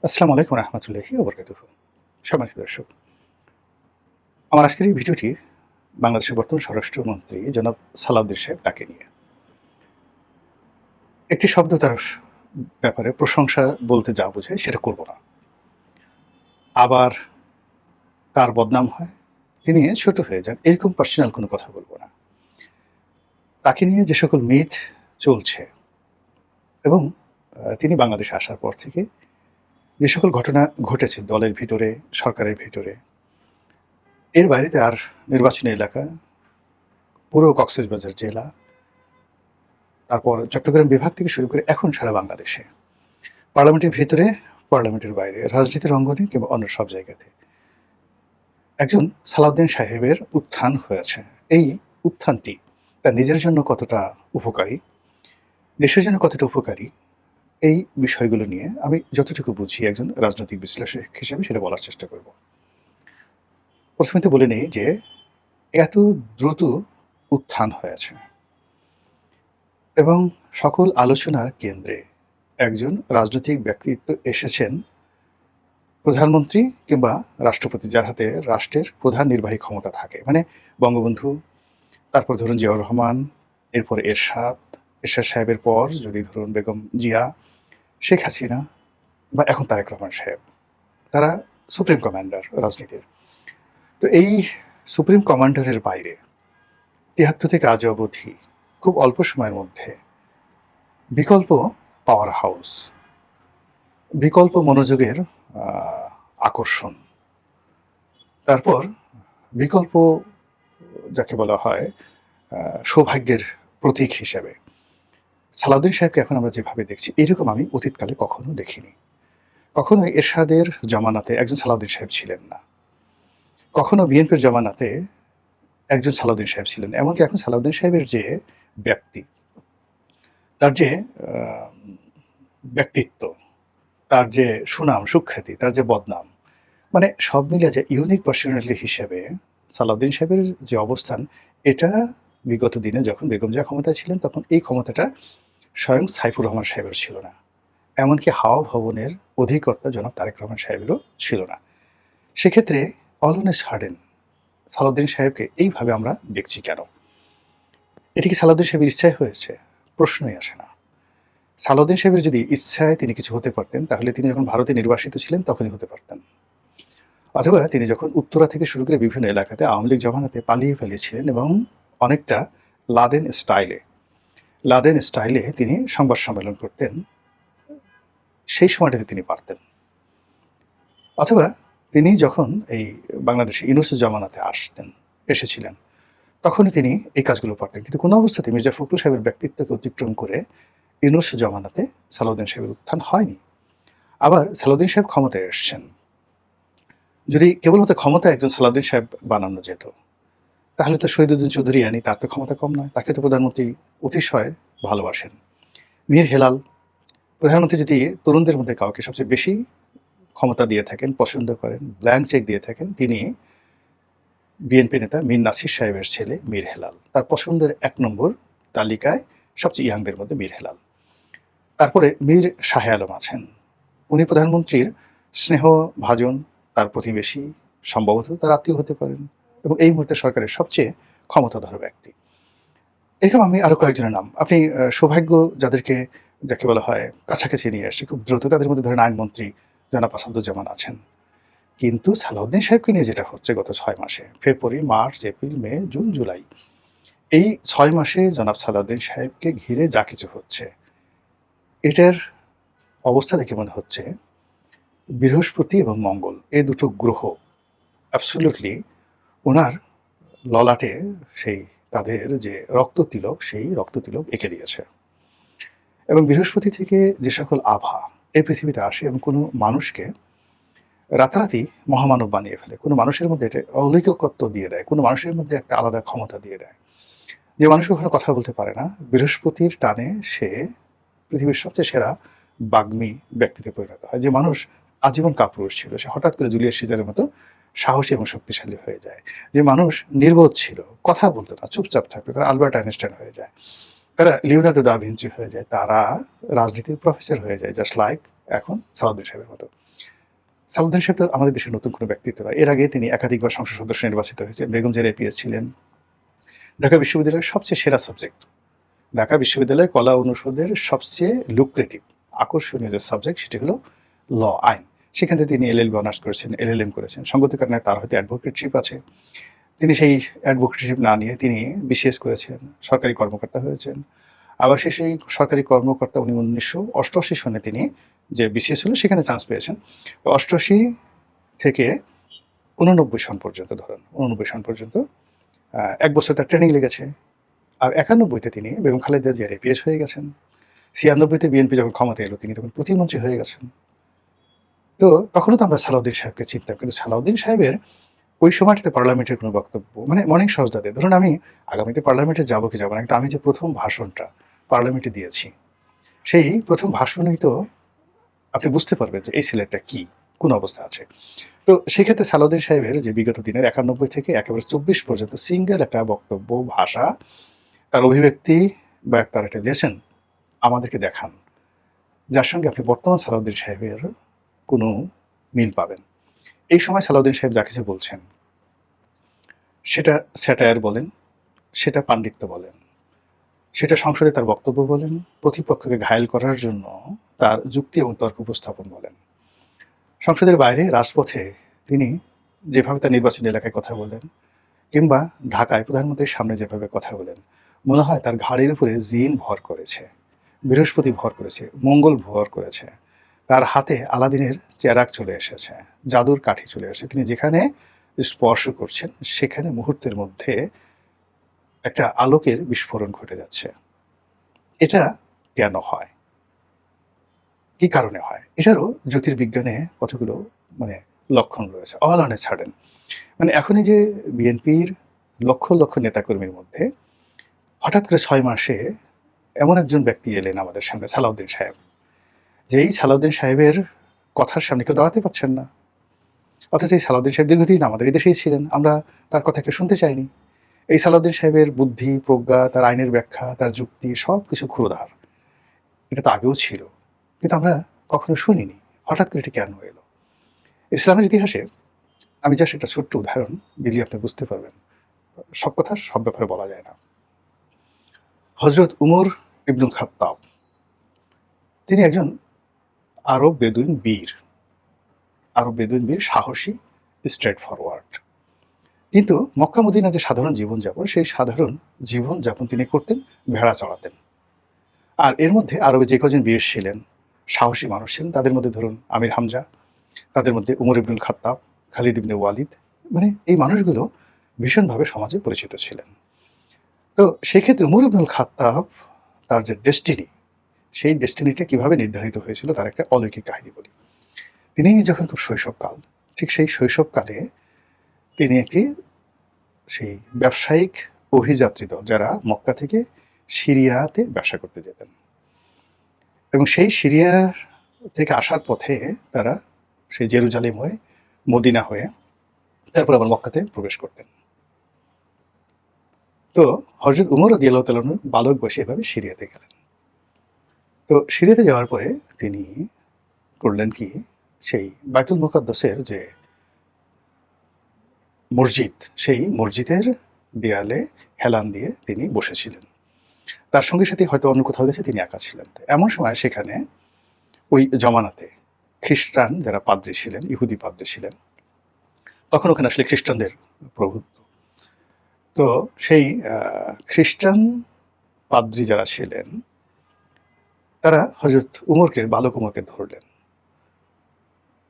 আসসালামু আলাইকুম রহমতুল্লাহি ওবরকাতুহু। সম্মানিত দর্শক, আমার আজকের এই ভিডিওটি বাংলাদেশের বর্তমান স্বরাষ্ট্রমন্ত্রী জনাব সালাউদ্দিন সাহেব তাকে নিয়ে। একটি শব্দ তার ব্যাপারে প্রশংসা বলতে যা বোঝায় সেটা করব না। আবার তার বদনাম হয়, তিনি ছোট হয়ে যান, এরকম পার্সোনাল কোনো কথা বলব না। তাকে নিয়ে যে সকল মিথ চলছে এবং তিনি বাংলাদেশে আসার পর থেকে যে সকল ঘটনা ঘটেছে দলের ভিতরে, সরকারের ভিতরে, এর বাইরে তার নির্বাচনী এলাকা, পুরো কক্সবাজার জেলা, তারপর চট্টগ্রাম বিভাগ থেকে শুরু করে এখন সারা বাংলাদেশে, পার্লামেন্টের ভেতরে, পার্লামেন্টের বাইরে, রাজনীতির অঙ্গনে কিংবা অন্য সব জায়গাতে একজন সালাউদ্দিন সাহেবের উত্থান হয়েছে। এই উত্থানটি তার নিজের জন্য কতটা উপকারী, দেশের জন্য কতটা উপকারী, এই বিষয়গুলো নিয়ে আমি যতটুকু বুঝি একজন রাজনৈতিক বিশ্লেষক হিসেবে সেটা বলার চেষ্টা করব। প্রথমে তো বলে নেই যে এত দ্রুত উত্থান হয়েছে এবং সকল আলোচনার কেন্দ্রে একজন রাজনৈতিক ব্যক্তিত্ব এসেছেন, প্রধানমন্ত্রী কিংবা রাষ্ট্রপতি, যার হাতে রাষ্ট্রের প্রধান নির্বাহী ক্ষমতা থাকে, মানে বঙ্গবন্ধু, তারপর ধরুন জিয়াউর রহমান, এরপর এরশাদ সাহেবের পর যদি ধরুন বেগম জিয়া, শেখ হাসিনা বা এখন তারেক রহমান সাহেব, তারা সুপ্রিম কমান্ডার রাজনীতির। তো এই সুপ্রিম কমান্ডারের বাইরে ৭৩ থেকে আজ অবধি খুব অল্প সময়ের মধ্যে বিকল্প পাওয়ার হাউস, বিকল্প মনোযোগের আকর্ষণ, তারপর বিকল্প যাকে বলা হয় সৌভাগ্যের প্রতীক হিসেবে সালাউদ্দিন সাহেবকে এখন আমরা যেভাবে দেখছি, এরকম আমি অতীতকালে কখনো দেখিনি। কখনো এরশাদের জমানাতে একজন সালাউদ্দিন সাহেব ছিলেন না, কখনো বিএনপির জমানাতে একজন সালাউদ্দিন সাহেব ছিলেন। এমনকি এখন সালাউদ্দিন সাহেবের যে ব্যক্তি, তার যে ব্যক্তিত্ব, তার যে সুনাম সুখ্যাতি, তার যে বদনাম, মানে সব মিলে যে ইউনিক পার্সোনালিটি হিসেবে সালাউদ্দিন সাহেবের যে অবস্থান, এটা বিগত দিনে যখন বেগম জিয়া ক্ষমতায় ছিলেন তখন এই ক্ষমতাটা স্বয়ং সাইফুর রহমান সাহেবের ছিল না, এমনকি হাওয়া ভবনের অধিকর্তা জনাব তারেক রহমান সাহেবেরও ছিল না। সেক্ষেত্রে all on a sudden Salauddin সাহেবকে এইভাবে আমরা দেখছি কেন? এটি কি সালাউদ্দিন সাহেবের ইচ্ছায় হয়েছে? প্রশ্নই আসে না। সালাউদ্দিন সাহেবের যদি ইচ্ছায় তিনি কিছু হতে পারতেন, তাহলে তিনি যখন ভারতে নির্বাসিত ছিলেন তখনই হতে পারতেন, অথবা তিনি যখন উত্তরা থেকে শুরু করে বিভিন্ন এলাকাতে আওয়ামী লীগ জমানাতে পালিয়ে ফেলেছিলেন এবং অনেকটা লাদেন স্টাইলে তিনি সংবাদ সম্মেলন করতেন, সেই সময়টাতে তিনি পারতেন। অথবা তিনি যখন এই বাংলাদেশে ইউনূসের জমানাতে এসেছিলেন, তখনই তিনি এই কাজগুলো পারতেন। কিন্তু কোনো অবস্থাতে মির্জা ফখরুল সাহেবের ব্যক্তিত্বকে অতিক্রম করে ইউনূস জমানাতে সালাউদ্দিন সাহেবের উত্থান হয়নি। আবার সালাউদ্দিন সাহেব ক্ষমতায় এসছেন, যদি কেবলমাত্র ক্ষমতা একজন সালাউদ্দিন সাহেব বানানো যেত, তাহলে তো শহীদুদ্দিন চৌধুরী আনি, তার তো ক্ষমতা কম নয়, তাকে তো প্রধানমন্ত্রী অতিশয় ভালোবাসেন। মীর হেলাল, প্রধানমন্ত্রী যদি তরুণদের মধ্যে কাউকে সবচেয়ে বেশি ক্ষমতা দিয়ে থাকেন, পছন্দ করেন, ব্ল্যাঙ্ক চেক দিয়ে থাকেন, তিনি বিএনপি নেতা মীর নাসির সাহেবের ছেলে মীর হেলাল। তার পছন্দের ১ নম্বর তালিকায় সবচেয়ে ইয়াংদের মধ্যে মীর হেলাল। তারপরে মীর শাহে আলম আছেন, উনি প্রধানমন্ত্রীর স্নেহভাজন, তার প্রতিবেশী, সম্ভবত তার আত্মীয় হতে পারেন এবং এই মুহূর্তে সরকারের সবচেয়ে ক্ষমতাধর ব্যক্তি। এরকম আমি আরো কয়েকজনের নাম আপনি সৌভাগ্য যাকে বলা হয় কাছাকাছি নিয়ে আসছে খুব দ্রুত, তাদের মধ্যে ধরেন আইনমন্ত্রী জনাব আসাদুজ্জামান আছেন। কিন্তু সালাউদ্দিন সাহেবকে নিয়ে যেটা হচ্ছে গত ৬ মাসে, ফেব্রুয়ারি, মার্চ, এপ্রিল, মে, জুন, জুলাই, এই ৬ মাসে জনাব সালাউদ্দিন সাহেবকে ঘিরে যা কিছু হচ্ছে, এটার অবস্থা দেখে মনে হচ্ছে বৃহস্পতি এবং মঙ্গল, এই দুটো গ্রহ অ্যাবসলিউটলি ওনার ললাটে সেই তাদের যে রক্ততিলক, সেই রক্ততিলক এঁকে দিয়েছে। এবং বৃহস্পতি থেকে যে সকল আভা এই পৃথিবীতে আসে এবং কোনো মানুষকে রাতারাতি মহামানব বানিয়ে ফেলে, কোনো মানুষের মধ্যে এটা অলৌকিকত্ব দিয়ে দেয়, কোনো মানুষের মধ্যে একটা আলাদা ক্ষমতা দিয়ে দেয়। যে মানুষ কখনো কথা বলতে পারে না, বৃহস্পতির টানে সে পৃথিবীর সবচেয়ে সেরা বাগ্মী ব্যক্তিতে পরিণত হয়। যে মানুষ আজীবন কাপুরুষ ছিল, সে হঠাৎ করে জুলিয়াস সিজারের মতো সাহসী এবং শক্তিশালী হয়ে যায়। যে মানুষ নির্বোধ ছিল, কথা বলতো না, চুপচাপ থাকতো, তারা আলবার্ট আইনস্টাইন হয়ে যায়, তারা লিওনার্দো দা ভিঞ্চি হয়ে যায়, তারা রাজনীতির প্রফেসর হয়ে যায়, জাস্ট লাইক এখন সালাউদ্দিন সাহেবের মতো। সালাউদ্দিন সাহেব তো আমাদের দেশের নতুন কোনো ব্যক্তিত্ব নয়। এর আগে তিনি একাধিকবার সংসদ সদস্য নির্বাচিত হয়েছেন। বেগম জিয়ার এপিএস ছিলেন। ঢাকা বিশ্ববিদ্যালয়ের সবচেয়ে সেরা সাবজেক্ট, ঢাকা বিশ্ববিদ্যালয় কলা অনুষদের সবচেয়ে লুক্রেটিভ, আকর্ষণীয় যে সাবজেক্ট সেটি হলো ল, আইন। সেখান থেকে তিনি এলএলবি অনার্স করেছেন, এলএলএম করেছেন। সঙ্গত কারণে তার হয়তো অ্যাডভোকেটশিপ আছে। তিনি সেই অ্যাডভোকেটশিপ না নিয়ে তিনি বিসিএস করেছেন, সরকারি কর্মকর্তা হয়েছেন। আবার সেই সরকারি কর্মকর্তা উনি 1988 সনে তিনি যে বিসিএস হলো সেখানে চান্স পেয়েছেন। তো 88 থেকে 89 সন পর্যন্ত, ধরেন 89 সন পর্যন্ত 1 বছর তার ট্রেনিং লেগেছে। আর 91-তে তিনি বেগম খালেদা জিয়ার এপিএস হয়ে গেছেন। 96-তে বিএনপি যখন ক্ষমতা এলো তিনি তখন প্রতিমন্ত্রী হয়ে গেছেন। তো তখনও তো আমরা সালাউদ্দিন সাহেবকে চিনতাম, কিন্তু সালাউদ্দিন সাহেবের ওই সময়টাতে পার্লামেন্টের কোনো বক্তব্য, মানে মর্নিং সজদাতে, ধরুন আমি আগামীতে পার্লামেন্টে যাবো কি যাবো না, কিন্তু আমি যে প্রথম ভাষণটা পার্লামেন্টে দিয়েছি, সেই প্রথম ভাষণেই তো আপনি বুঝতে পারবেন যে এই ছেলেটা কি, কোন অবস্থা আছে। তো সেক্ষেত্রে সালাউদ্দিন সাহেবের যে বিগত দিনের 91 থেকে একেবারে 24 পর্যন্ত সিঙ্গেল একটা বক্তব্য, ভাষা, তার অভিব্যক্তি বা তার একটা লেসন আমাদেরকে দেখান, যার সঙ্গে আপনি বর্তমান সালাউদ্দিন সাহেবের কোনো মিল পাবেন। এই সময় সালাউদ্দিন সাহেব যা কিছু বলছেন সেটা স্যাটায়ার বলেন, সেটা পাণ্ডিত্য বলেন, সেটা সংসদে তার বক্তব্য বলেন, প্রতিপক্ষকে ঘায়েল করার জন্য তার যুক্তি এবং তর্ক উপস্থাপন বলেন। সংসদের বাইরে রাজপথে তিনি যেভাবে তার নির্বাচনী এলাকায় কথা বলেন, কিংবা ঢাকায় প্রধানমন্ত্রীর সামনে যেভাবে কথা বলেন, মনে হয় তার ঘাড়ের উপরে জিন ভর করেছে, বৃহস্পতি ভর করেছে, মঙ্গল ভর করেছে। তার হাতে আলাদিনের চেরাগ চলে এসেছে, জাদুর কাঠি চলে এসেছে। তিনি যেখানে স্পর্শ করছেন সেখানে মুহূর্তের মধ্যে একটা আলোকের বিস্ফোরণ ঘটে যাচ্ছে। এটা কেন হয়, কি কারণে হয়? এটারও জ্যোতির্বিজ্ঞানে কতগুলো মানে লক্ষণ রয়েছে, অল অন এ সাডেন। মানে এখনই যে বিএনপির লক্ষ লক্ষ নেতাকর্মীর মধ্যে হঠাৎ করে 6 মাসে এমন একজন ব্যক্তি এলেন আমাদের সামনে, সালাউদ্দিন সাহেব, যেই সালাউদ্দিন সাহেবের কথার সামনে কেউ দাঁড়াতে পারছেন না। অথচ এই সালাউদ্দিন সাহেব দীর্ঘদিন আমাদের এই দেশেই ছিলেন, আমরা তার কথা কেউ শুনতে চাইনি। এই সালাউদ্দিন সাহেবের বুদ্ধি, প্রজ্ঞা, তার আইনের ব্যাখ্যা, তার যুক্তি সব কিছু ক্ষুরধার। এটা তো আগেও ছিল, কিন্তু আমরা কখনো শুনিনি। হঠাৎ করে এটা কেন এলো? ইসলামের ইতিহাসে আমি জাস্ট একটা ছোট্ট উদাহরণ দিলে আপনি বুঝতে পারবেন। সব কথা সব ব্যাপারে বলা যায় না। হযরত উমর ইবনুল খাত্তাব, তিনি একজন আরব বেদুইন বীর, সাহসী, স্ট্রেট ফরওয়ার্ড। কিন্তু মক্কা মদিনার যে সাধারণ জীবনযাপন, সেই সাধারণ জীবনযাপন তিনি করতেন, ভেড়া চড়াতেন। আর এর মধ্যে আরবে যে কজন বীর ছিলেন, সাহসী মানুষ ছিলেন, তাদের মধ্যে ধরুন আমির হামজা, তাদের মধ্যে উমর ইবনুল খাত্তাব, খালিদ ইবনে ওয়ালিদ, মানে এই মানুষগুলো ভীষণভাবে সমাজে পরিচিত ছিলেন। তো সেক্ষেত্রে উমর ইবনুল খাত্তাব, তার যে ডেস্টিনি, সেই ডেস্টিনিটা কিভাবে নির্ধারিত হয়েছিল তার একটা অলৌকিক কাহিনী বলি। তিনি যখন খুব শৈশবকাল, ঠিক সেই শৈশবকালে তিনি একটি সেই ব্যবসায়িক অভিযাত্রী দল, যারা মক্কা থেকে সিরিয়াতে ব্যবসা করতে যেতেন, এবং সেই সিরিয়া থেকে আসার পথে তারা সেই জেরুজালেম হয়ে, মদিনা হয়ে, তারপর আবার মক্কাতে প্রবেশ করতেন। তো হযরত উমর রাদিয়াল্লাহু তাআলা আনহু বালক বয়সে এভাবে সিরিয়াতে গেলেন। তো সিরিয়াতে যাওয়ার পরে তিনি করলেন কি, সেই বাইতুল মুকাদ্দাসের যে মসজিদ, সেই মসজিদের দেয়ালে হেলান দিয়ে তিনি বসেছিলেন। তার সঙ্গে সাথে হয়তো অন্য কোথাও গেছে, তিনি একা ছিলেন। এমন সময় সেখানে ওই জমানাতে খ্রিস্টান যারা পাদ্রী ছিলেন, ইহুদি পাদ্রী ছিলেন, তখন ওখানে আসলে খ্রিস্টানদের প্রভুত্ব। তো সেই খ্রিস্টান পাদ্রী যারা ছিলেন, তারা হযরত উমরকে, বালক উমরকে ধরলেন,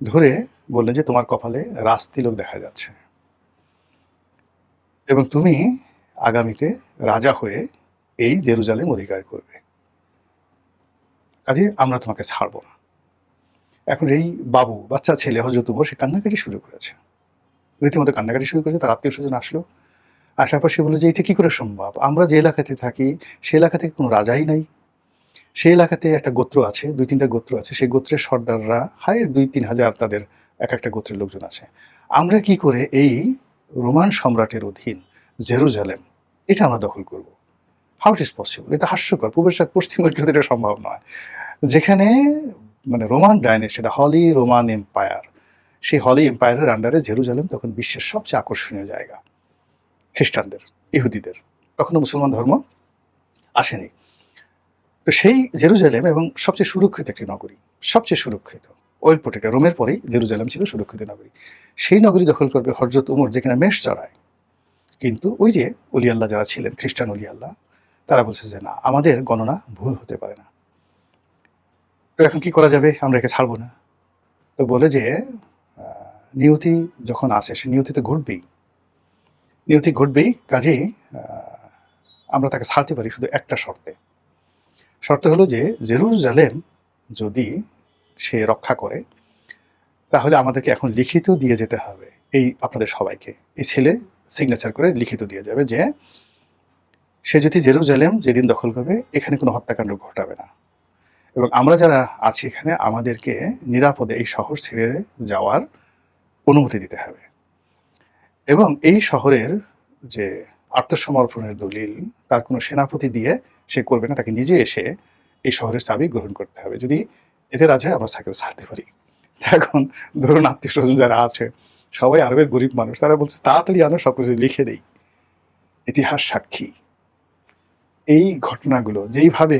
ধরে বললেন যে তোমার কপালে রাজতিলক দেখা যাচ্ছে এবং তুমি আগামীতে রাজা হয়ে এই জেরুজালেম অধিকার করবে, কাজে আমরা তোমাকে ছাড়বো না। এখন এই বাবু, বাচ্চা ছেলে হযরত উমর, সে কান্নাকাটি শুরু করেছে, রীতিমতো কান্নাকাটি শুরু করেছে। তার আত্মীয় স্বজন আসলো, আসার পর সে বলল যে এটা কি করে সম্ভব, আমরা যে এলাকাতে থাকি সে এলাকা থেকে কোনো রাজাই নাই, সেই এলাকাতে একটা গোত্র আছে, 2-3টা গোত্র আছে, সেই গোত্রের সর্দাররা হায় 2-3 হাজার, তাদের এক একটা গোত্রের লোকজন আছে। আমরা কি করে এই রোমান সম্রাটের অধীন জেরুজালেম এটা আমরা দখল করব? How it is possible? এটা হাস্যকর। পূর্বের সাথে পশ্চিমের কিন্তু এটা সম্ভব নয়। যেখানে মানে Roman dynasty, the Holi Roman empire, সেই হলি এম্পায়ারের আন্ডারে জেরুজালেম তখন বিশ্বের সবচেয়ে আকর্ষণীয় জায়গা খ্রিস্টানদের, ইহুদিদের। তখনও মুসলমান ধর্ম আসেনি। তো সেই জেরুজালেম এবং সবচেয়ে সুরক্ষিত একটি নগরী, সবচেয়ে সুরক্ষিত, ওয়েল প্রোটেক্টেড, রোমের পরেই জেরুজালেম ছিল সুরক্ষিত নগরী। সেই নগরী দখল করবে হযরত উমর, যেখানে মেষ চড়ায়। কিন্তু ওই যে অলিয়াল্লাহ যারা ছিলেন, খ্রিস্টান অলিয়াল্লাহ, তারা বলছে যে না, আমাদের গণনা ভুল হতে পারে না। তো এখন কি করা যাবে, আমরা একে ছাড়বো না। তো বলে যে নিয়তি যখন আসে, সে নিয়তি তো ঘটবেই, নিয়তি ঘটবেই, কাজেই আমরা তাকে ছাড়তে পারি শুধু একটা শর্তে। শর্ত হলো যে জেরুজালেম যদি সে রক্ষা করে, তাহলে আমাদেরকে এখন লিখিত দিয়ে যেতে হবে, এই আপনাদের সবাইকে, এই ছেলে সিগনেচার করে লিখিত দিয়ে যাবে যে সে যদি জেরুজালেম যেদিন দখল করবে, এখানে কোনো হত্যাকাণ্ড ঘটাবে না, এবং আমরা যারা আছি এখানে আমাদেরকে নিরাপদে এই শহর ছেড়ে যাওয়ার অনুমতি দিতে হবে। এবং এই শহরের যে আত্মসমর্পণের দলিল, তার কোনো সেনাপতি দিয়ে সে করবে না, তাকে নিজে এসে এই শহরের চাবি গ্রহণ করতে হবে। যদি এতে রাজি হয়, আমরা সাইকেল ছাড়তে পারি। এখন ধরুন আত্মীয় স্বজন যারা আছে, সবাই আরবের গরিব মানুষ, তারা বলছে তাড়াতাড়ি আনো, সব কিছু লিখে দেই। ইতিহাস সাক্ষী এই ঘটনাগুলো, যেইভাবে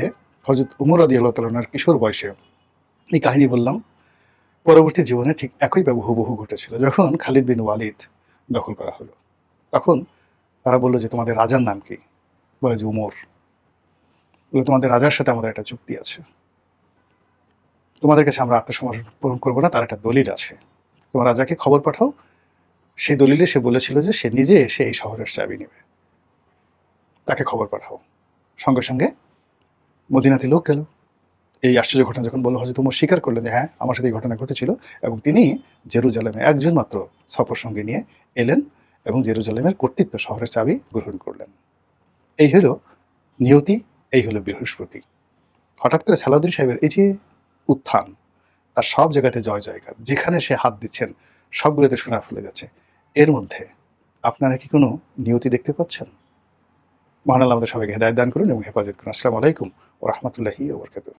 হযরত উমর রাদিয়াল্লাহু তাআলা আনহুর কিশোর বয়সে এই কাহিনী বললাম, পরবর্তী জীবনে ঠিক একইভাবে হুবহু ঘটেছিল। যখন খালিদ বিন ওয়ালিদ দখল করা হলো, তখন তারা বলল যে তোমাদের রাজার নাম কি? বলে যে উমর। বলে তোমাদের রাজার সাথে আমাদের একটা চুক্তি আছে, তোমাদের কাছে আমরা আত্মসমর্পণ করবো না, তার একটা দলিল আছে, তোমার রাজাকে খবর পাঠাও। সেই দলিলে সে বলেছিল যে সে নিজে এসে এই শহরের চাবি নেবে, তাকে খবর পাঠাও। সঙ্গে সঙ্গে মদিনাতে লোক গেল। এই আশ্চর্য ঘটনা যখন বলল, হযরত উমর স্বীকার করলেন যে হ্যাঁ, আমার সাথে এই ঘটনা ঘটেছিল, এবং তিনি জেরুজালেমে একজন মাত্র সফর সঙ্গে নিয়ে এলেন এবং জেরুজালেমের কর্তৃত্ব, শহরের চাবি গ্রহণ করলেন। এই হলো নিয়তি, এই হলো বৃহস্পতি। হঠাৎ করে সালাউদ্দিন সাহেবের এই যে উত্থান, তার সব জায়গাতে জয় জয়কার, যেখানে সে হাত দিচ্ছেন সবগুলোতে সোনা ফুলে যাচ্ছে। এর মধ্যে আপনারা কি কোনো নিয়তি দেখতে পাচ্ছেন? মহান আল্লাহ আমাদের সবাইকে হেদায়েত দান করুন এবং হেফাজত করুন। আসসালামু আলাইকুম ওয়া রাহমাতুল্লাহি ওয়া বারাকাতুহু।